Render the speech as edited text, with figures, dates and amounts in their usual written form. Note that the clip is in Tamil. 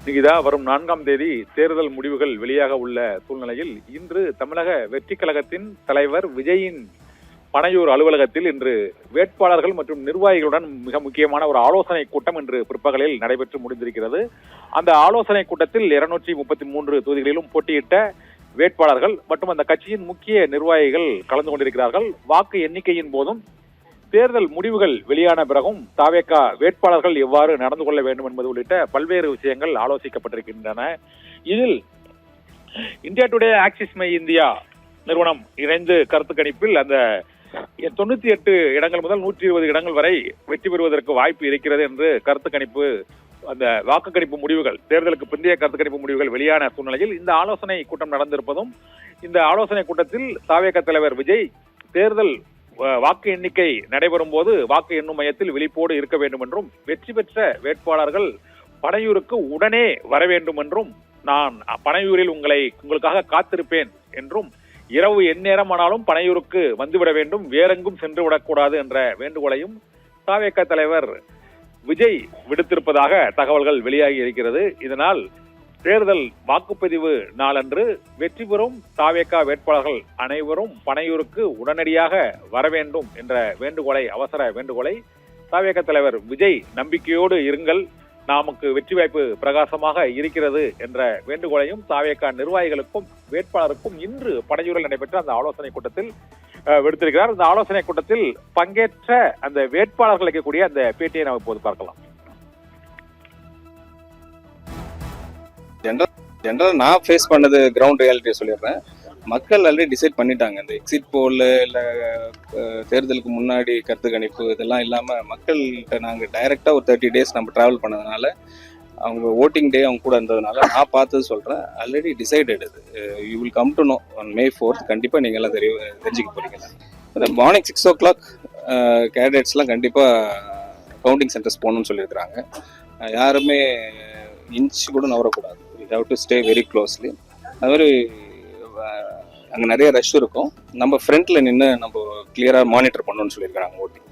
நிகிதா, வரும் 4ஆம் தேதி தேர்தல் முடிவுகள் வெளியாக உள்ள சூழ்நிலையில் இன்று தமிழக வெற்றி கழகத்தின் தலைவர் விஜயின் பனையூர் அலுவலகத்தில் இன்று வேட்பாளர்கள் மற்றும் நிர்வாகிகளுடன் மிக முக்கியமான ஒரு ஆலோசனை கூட்டம் இன்று பிற்பகலில் நடைபெற்று முடிந்திருக்கிறது. அந்த ஆலோசனை கூட்டத்தில் 233 தொகுதிகளிலும் போட்டியிட்ட வேட்பாளர்கள் மற்றும் அந்த கட்சியின் முக்கிய நிர்வாகிகள் கலந்து கொண்டிருக்கிறார்கள். வாக்கு எண்ணிக்கையின் போதும் தேர்தல் முடிவுகள் வெளியான பிறகும் தாவேகா வேட்பாளர்கள் எவ்வாறு நடந்து கொள்ள வேண்டும் என்பது உள்ளிட்ட பல்வேறு விஷயங்கள் ஆலோசிக்கப்பட்டிருக்கின்றன. இதில் India today, axis my India நிறுவனம் இணைந்து கருத்து கணிப்பில் அந்த 98 இடங்கள் முதல் 120 இடங்கள் வரை வெற்றி பெறுவதற்கு வாய்ப்பு இருக்கிறது என்று கருத்து கணிப்பு, அந்த வாக்கு கணிப்பு முடிவுகள், தேர்தலுக்கு பிந்தைய கருத்து கணிப்பு முடிவுகள் வெளியான சூழ்நிலையில் இந்த ஆலோசனை கூட்டம் நடந்திருப்பதும், இந்த ஆலோசனை கூட்டத்தில் தாவேகா தலைவர் விஜய் தேர்தல் வாக்கு எண்ணிக்கை நடைபெறும் போது வாக்கு எண்ணும் மையத்தில் விழிப்போடு இருக்க வேண்டும் என்றும், வெற்றி பெற்ற வேட்பாளர்கள் பனையூருக்கு உடனே வர வேண்டும் என்றும், நான் பனையூரில் உங்களுக்காக காத்திருப்பேன் என்றும், இரவு எந்நேரமானாலும் பனையூருக்கு வந்துவிட வேண்டும், வேறெங்கும் சென்று விடக்கூடாது என்ற வேண்டுகோளையும் தாவேகா தலைவர் விஜய் விடுத்திருப்பதாக தகவல்கள் வெளியாகி இருக்கிறது. இதனால் தேர்தல் வாக்குப்பதிவு நாளன்று வெற்றி பெறும் தாவேகா வேட்பாளர்கள் அனைவரும் பனையூருக்கு உடனடியாக வர வேண்டும் என்ற வேண்டுகோளை, அவசர வேண்டுகோளை தாவேகா தலைவர் விஜய் நம்பிக்கையோடு இருங்கள், நமக்கு வெற்றி வாய்ப்பு பிரகாசமாக இருக்கிறது என்ற வேண்டுகோளையும் தாவேகா நிர்வாகிகளுக்கும் வேட்பாளருக்கும் இன்று பனையூரில் நடைபெற்ற அந்த ஆலோசனை கூட்டத்தில் விடுத்திருக்கிறார். இந்த ஆலோசனை கூட்டத்தில் பங்கேற்ற அந்த வேட்பாளர்கள் இருக்கக்கூடிய அந்த பேட்டியை நாம் இப்போது பார்க்கலாம். ஜென்ரல் நான் ஃபேஸ் பண்ணது கிரவுண்ட் ரியாலிட்டியை சொல்லிடுறேன். மக்கள் ஆல்ரெடி டிசைட் பண்ணிட்டாங்க. இந்த எக்ஸிட் போல் இல்லை தேர்தலுக்கு முன்னாடி கருத்து கணிப்பு இதெல்லாம் இல்லாமல் மக்கள்கிட்ட நாங்கள் டைரெக்டாக ஒரு 30 days நம்ம ட்ராவல் பண்ணதுனால, அவங்க ஓட்டிங் டே அவங்க கூட இருந்ததுனால நான் பார்த்தது சொல்கிறேன். ஆல்ரெடி டிசைடட் இது. You will come to know on May 4th. கண்டிப்பாக நீங்கள் எல்லாம் தெரிஞ்சுக்க போகிறீங்க. இந்த மார்னிங் 6 o'clock கேண்டிடேட்ஸ்லாம் கண்டிப்பாக கவுண்டிங் சென்டர்ஸ் போகணும்னு சொல்லியிருக்கிறாங்க. யாருமே இன்ச் கூட நவரக்கூடாது. We have to stay very closely. அது மாதிரி அங்கே நிறைய ரஷ் இருக்கும். நம்ம ஃப்ரண்ட்டில் நின்று நம்ம கிளியராக மானிட்டர் பண்ணணும்னு சொல்லியிருக்காங்க ஓட்டிங்.